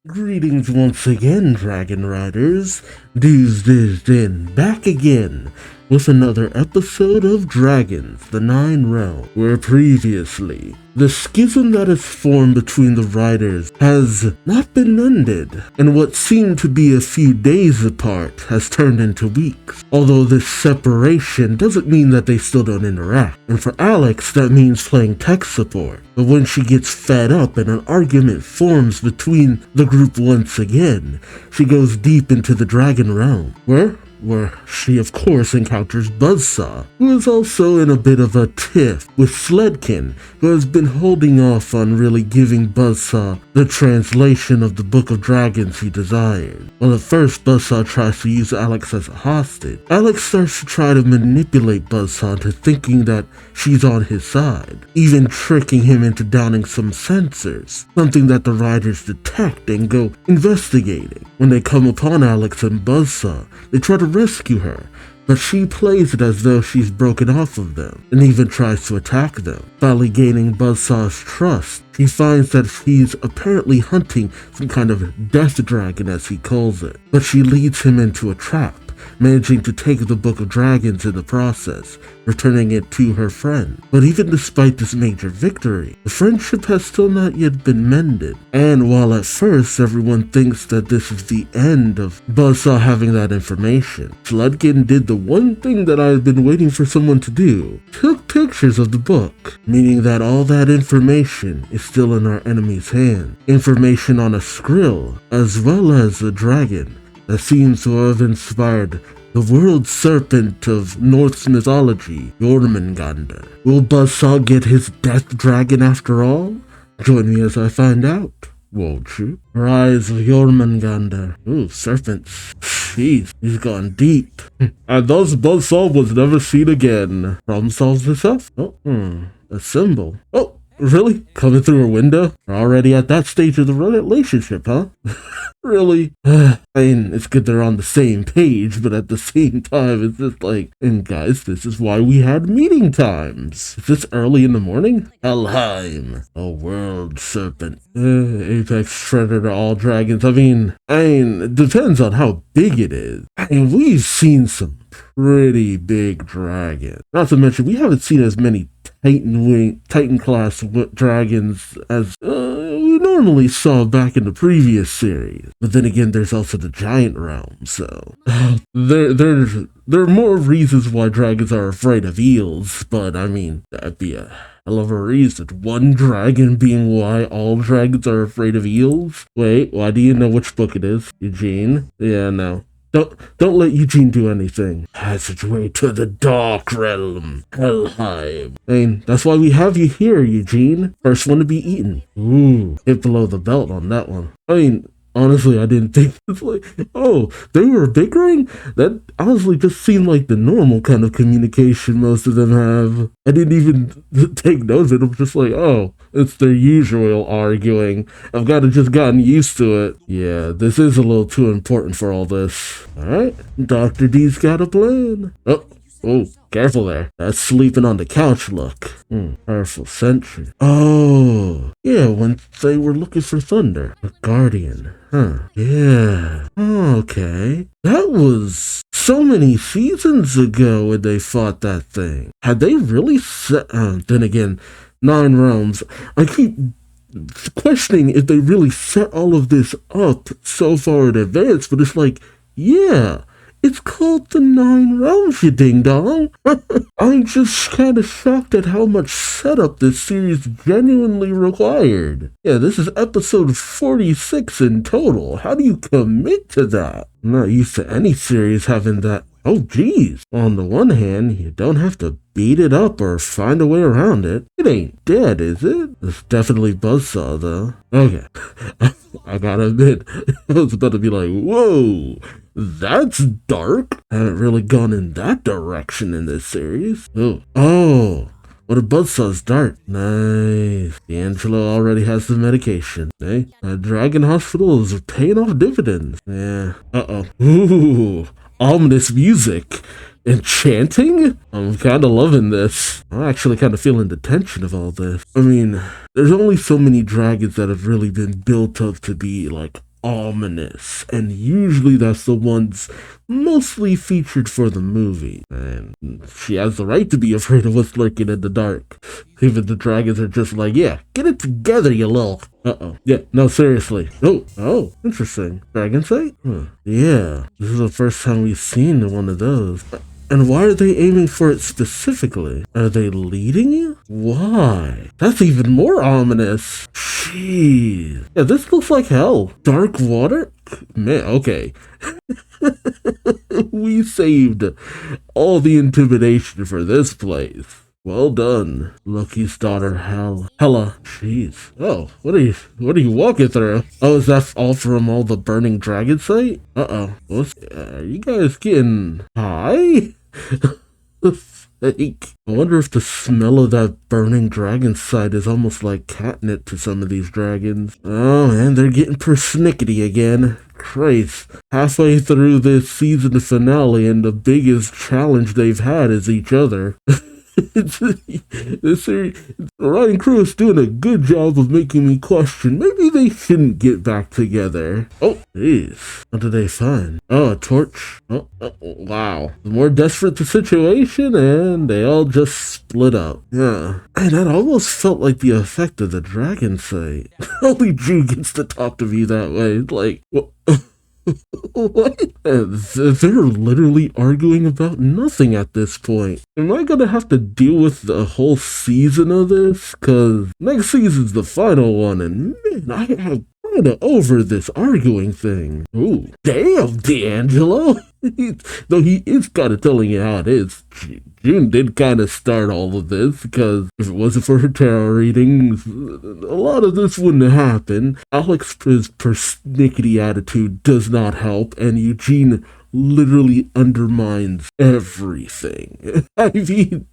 Greetings once again, Dragon Riders. Duuz-Diz-Din back again with another episode of Dragons, the Nine Realms, where previously the schism that has formed between the riders has not been mended, and what seemed to be a few days apart has turned into weeks. Although this separation doesn't mean that they still don't interact, and for Alex that means playing tech support. But when she gets fed up and an argument forms between the group once again, she goes deep into the Dragon Realm, where she of course encounters Buzza, who is also in a bit of a tiff with Sledkin, who has been holding off on really giving Buzza the translation of the Book of Dragons he desired. Well, at first Buzza tries to use Alex as a hostage. Alex starts to try to manipulate Buzza into thinking that she's on his side, even tricking him into downing some sensors, something that the riders detect and go investigating. When they come upon Alex and Buzza, they try to rescue her, but she plays it as though she's broken off of them, and even tries to attack them. Finally gaining Buzza's trust, she finds that he's apparently hunting some kind of death dragon as he calls it, but she leads him into a trap, managing to take the Book of Dragons in the process, returning it to her friend. But even despite this major victory, the friendship has still not yet been mended. And while at first everyone thinks that this is the end of Buzza having that information, Sledkin did the one thing that I had been waiting for someone to do: took pictures of the book, meaning that all that information is still in our enemy's hand. Information on a skrill, as well as a dragon that seems to have inspired the world serpent of Norse mythology, Jörmungandr. Will Buzza get his death dragon after all? Join me as I find out, won't you? Rise of Jörmungandr. Ooh, serpents. Jeez, he's gone deep. And thus Buzza was never seen again. Problem solves itself? Oh, a symbol. Oh, really? Coming through a window? We're already at that stage of the relationship, huh? Really? I mean, it's good they're on the same page, but at the same time, it's just like, and guys, this is why we had meeting times. Is this early in the morning? Helheim, a world serpent. Apex shredder to all dragons. I mean, it depends on how big it is. I mean, we've seen some pretty big dragons. Not to mention, we haven't seen as many Titan class dragons as we normally saw back in the previous series. But then again, there's also the giant realm, so there are more reasons why dragons are afraid of eels, but I mean, that'd be a hell of a reason. One dragon being why all dragons are afraid of eels? Wait, why do you know which book it is, Eugene? Yeah, no. Don't let Eugene do anything. Passageway to the dark realm, Helheim. I mean, that's why we have you here, Eugene. First one to be eaten. Ooh, hit below the belt on that one. I mean, honestly, I didn't think it's like, oh, they were bickering? That honestly just seemed like the normal kind of communication most of them have. I didn't even take note of it. I'm just like, oh, it's their usual arguing. I've just gotten used to it. Yeah, this is a little too important for all this. Alright, Dr. D's got a plan. Oh, careful there. That's sleeping on the couch look. Powerful sentry. Oh, yeah, when they were looking for Thunder. A guardian. Huh. Yeah. Okay. That was so many seasons ago when they fought that thing. Had they really set... then again, 9 realms. I keep questioning if they really set all of this up so far in advance, but it's like, yeah, it's called the 9 realms, you ding-dong. I'm just kind of shocked at how much setup this series genuinely required. Yeah, this is episode 46 in total. How do you commit to that? I'm not used to any series having that. Oh, geez. On the one hand, you don't have to beat it up or find a way around it. It ain't dead, is it? It's definitely Buzzsaw, though. Okay. I gotta admit, I was about to be like, whoa, that's dark. I haven't really gone in that direction in this series. Oh. What a Buzzsaw's dart. Nice. D'Angelo already has the medication. Hey, that Dragon Hospital is paying off dividends. Yeah. Ooh. Ominous music. Enchanting? I'm kind of loving this. I'm actually kind of feeling the tension of all this. I mean, there's only so many dragons that have really been built up to be, like, ominous, and usually that's the ones mostly featured for the movie. And she has the right to be afraid of what's lurking in the dark. Even the dragons are just like, yeah, get it together, you little. Uh-oh. Yeah, no, seriously. Oh, interesting. Dragon sight? Huh. Yeah, this is the first time we've seen one of those. And why are they aiming for it specifically? Are they leading you? Why? That's even more ominous. Jeez. Yeah, this looks like hell. Dark water? Man, okay. We saved all the intimidation for this place. Well done, Loki's daughter, Hela. Jeez. Oh, what are you walking through? Oh, is that all from all the burning dragon sight? Uh-oh. Are you guys getting high? Fake. I wonder if the smell of that burning dragon sight is almost like catnip to some of these dragons. Oh man, they're getting persnickety again. Christ. Halfway through this season finale and the biggest challenge they've had is each other. The writing crew is doing a good job of making me question maybe they shouldn't get back together. Oh, jeez. What did they find? Oh, a torch. Oh, wow. The more desperate the situation, and they all just split up. Yeah. And that almost felt like the effect of the dragon sight. Only Jew gets to talk to me that way. Like, what? What? They're literally arguing about nothing at this point. Am I gonna have to deal with the whole season of this? Cause next season's the final one, and man, I have kinda over this arguing thing. Ooh, damn, D'Angelo! Though he is kinda telling you how it is. June did kind of start all of this, because if it wasn't for her tarot readings, a lot of this wouldn't have happened. Alex's persnickety attitude does not help, and Eugene literally undermines everything. I mean,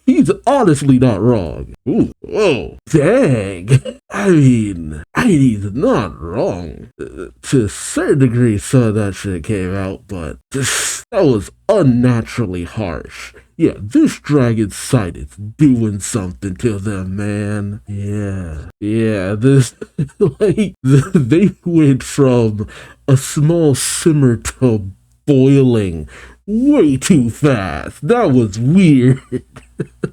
he's honestly not wrong. Ooh, whoa, dang. I mean, he's not wrong. To a certain degree, some of that shit came out, but that was unnaturally harsh. Yeah, this dragon sight is doing something to them, man. Yeah, this, like, they went from a small simmer to boiling way too fast. That was weird.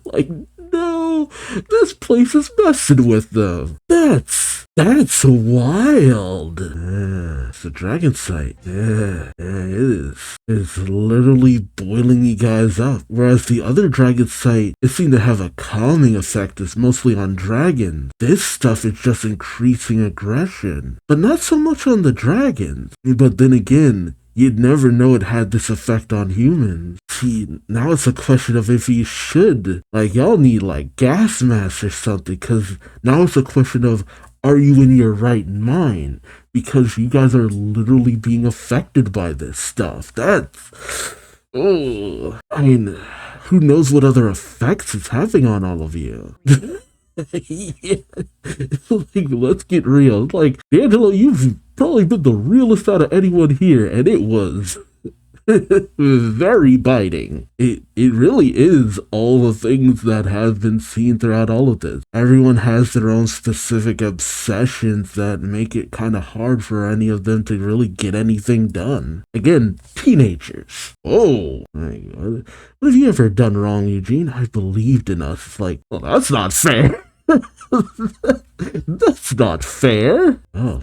Like, no, this place is messing with them. That's wild. Yeah, it's a dragon sight. Yeah, it is. It's literally boiling you guys up. Whereas the other dragon sight, it seemed to have a calming effect. It's mostly on dragons. This stuff is just increasing aggression. But not so much on the dragons. But then again, you'd never know it had this effect on humans. See, now it's a question of if you should. Like, y'all need, like, gas masks or something, because now it's a question of, are you in your right mind? Because you guys are literally being affected by this stuff. Oh, I mean, who knows what other effects it's having on all of you? Yeah. Like, let's get real. Like, D'Angelo, you've probably been the realest out of anyone here, and it was very biting. It really is all the things that have been seen throughout all of this. Everyone has their own specific obsessions that make it kind of hard for any of them to really get anything done. Again, teenagers. Oh, my God. What have you ever done wrong, Eugene? I believed in us. It's like, well, that's not fair. That's not fair. Oh,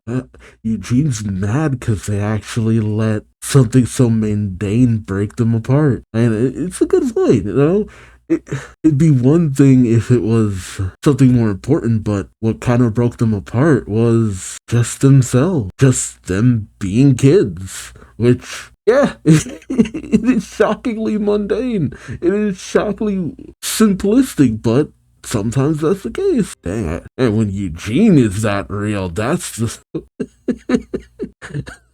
Eugene's mad because they actually let something so mundane break them apart. And it's a good point, you know? It'd be one thing if it was something more important, but what kind of broke them apart was just themselves. Just them being kids. Which, yeah, it is shockingly mundane. It is shockingly simplistic, but sometimes that's the case. Dang. And when Eugene is that real, that's just...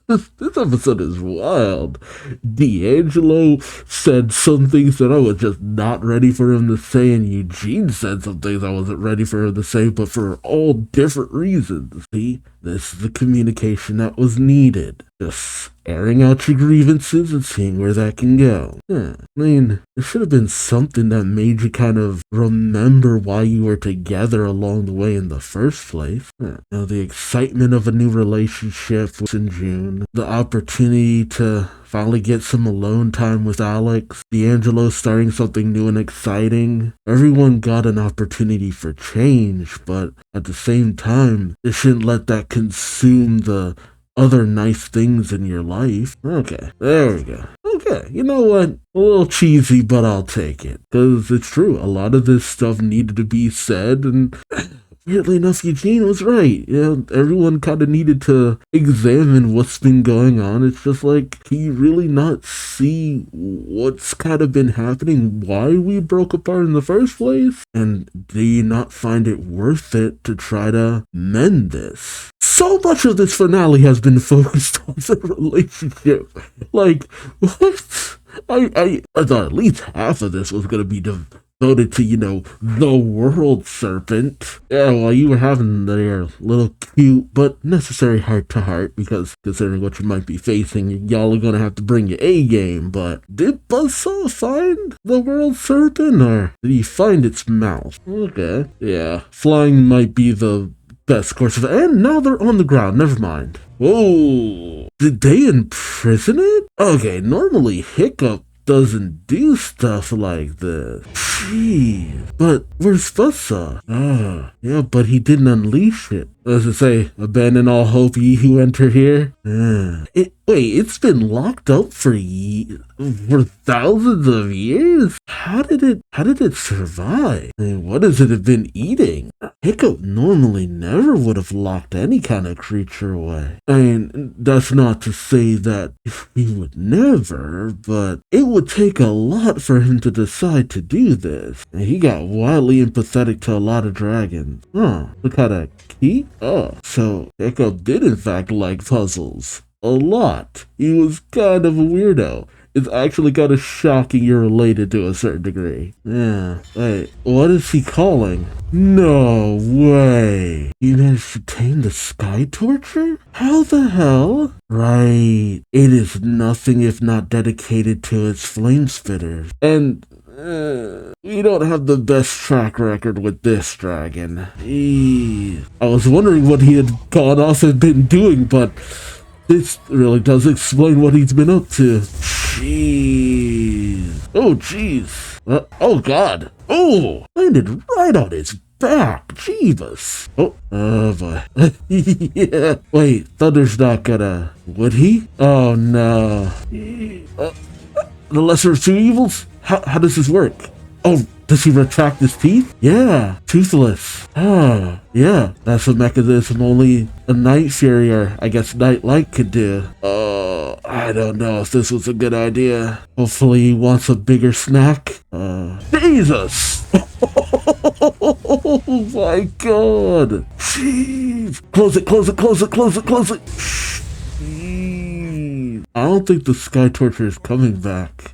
This episode is wild. D'Angelo said some things that I was just not ready for him to say, and Eugene said some things I wasn't ready for him to say, but for all different reasons. See, this is the communication that was needed. just airing out your grievances and seeing where that can go. Yeah, I mean, there should have been something that made you kind of remember why you were together along the way in the first place. Yeah. You know, the excitement of a new relationship was in June, the opportunity to finally get some alone time with Alex, D'Angelo starting something new and exciting. Everyone got an opportunity for change, but at the same time, they shouldn't let that consume the other nice things in your life. Okay, there we go. Okay, you know what? A little cheesy, but I'll take it. Because it's true, a lot of this stuff needed to be said, and weirdly enough, Eugene was right. You know, everyone kind of needed to examine what's been going on. It's just like, can you really not see what's kind of been happening, why we broke apart in the first place? And do you not find it worth it to try to mend this? So much of this finale has been focused on the relationship. Like, what? I thought at least half of this was going to be devoted to, you know, the world serpent. Yeah, while you were having their little cute but necessary heart-to-heart, because considering what you might be facing, y'all are going to have to bring your A-game. But did Buzza find the world serpent, or did he find its mouth? Okay, yeah, flying might be the best course of, and now they're on the ground. Never mind. Whoa, did they imprison it? Okay, normally Hiccup doesn't do stuff like this. Jeez, but where's Buzza? Yeah, but he didn't unleash it. As I say, abandon all hope, ye who enter here. Wait, it's been locked up for thousands of years? How did it survive? I mean, what has it been eating? Hiccup normally never would have locked any kind of creature away. I mean, that's not to say that he would never, but it would take a lot for him to decide to do this. And he got wildly empathetic to a lot of dragons. Look at that key. So Hiccup did in fact like puzzles. A lot. He was kind of a weirdo. It's actually kind of shocking you're related to a certain degree. Yeah. Wait, what is he calling? No way. You managed to tame the Sky Torture? How the hell? Right. It is nothing if not dedicated to its flame spitters. And we don't have the best track record with this dragon. Jeez. I was wondering what he had gone off and been doing, but this really does explain what he's been up to. Jeez. Oh, jeez. Oh, God. Oh, landed right on his back. Jeebus. Oh, boy. Yeah. Wait, Thunder's not gonna... Would he? Oh, no. The lesser of two evils? How does this work? Oh, does he retract his teeth? Yeah, toothless. Yeah, that's a mechanism only a Night Fury, or I guess Night Light, could do. I don't know if this was a good idea. Hopefully he wants a bigger snack. Jesus! Oh my God! Jeez! Close it! Jeez. I don't think the Sky Torture is coming back.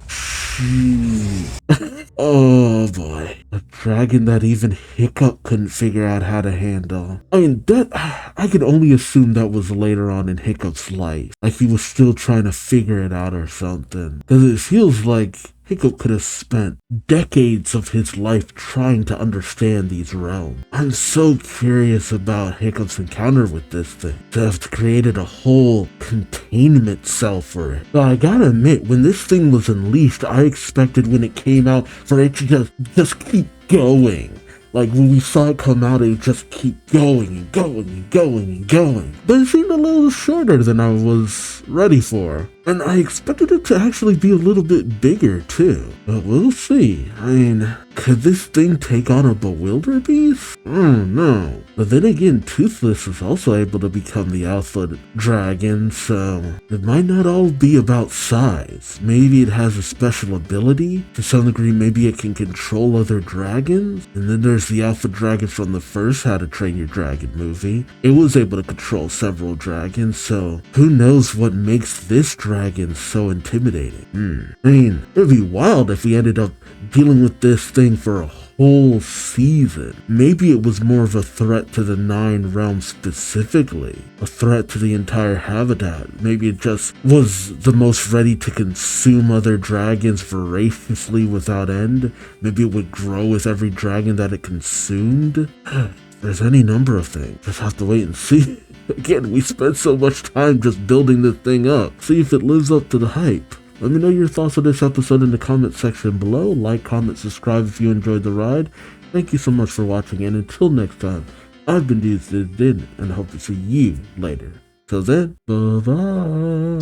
Oh boy. A dragon that even Hiccup couldn't figure out how to handle. I mean, I could only assume that was later on in Hiccup's life. Like he was still trying to figure it out or something. Because it feels like Hiccup could have spent decades of his life trying to understand these realms. I'm so curious about Hiccup's encounter with this thing, to have created a whole containment cell for it. But I gotta admit, when this thing was unleashed, I expected when it came out for it to just keep going. Like when we saw it come out, it would just keep going and going and going and going. But it seemed a little shorter than I was ready for. And I expected it to actually be a little bit bigger too. But we'll see. I mean, could this thing take on a bewilder beast? I don't know. But then again, Toothless is also able to become the alpha dragon, so it might not all be about size. Maybe it has a special ability. To some degree, maybe it can control other dragons. And then there's the alpha dragon from the first How to Train Your Dragon movie. It was able to control several dragons, so who knows what makes this dragon so intimidating. I mean, it'd be wild if we ended up dealing with this thing for a whole season. Maybe it was more of a threat to the 9 realms specifically, a threat to the entire habitat. Maybe it just was the most ready to consume other dragons voraciously without end. Maybe it would grow with every dragon that it consumed. There's any number of things. Just have to wait and see. Again, we spent so much time just building this thing up. See if it lives up to the hype. Let me know your thoughts on this episode in the comment section below. Like, comment, subscribe if you enjoyed the ride. Thank you so much for watching, and until next time, I've been Duuz-Diz-Din, and I hope to see you later. Till then, bye-bye.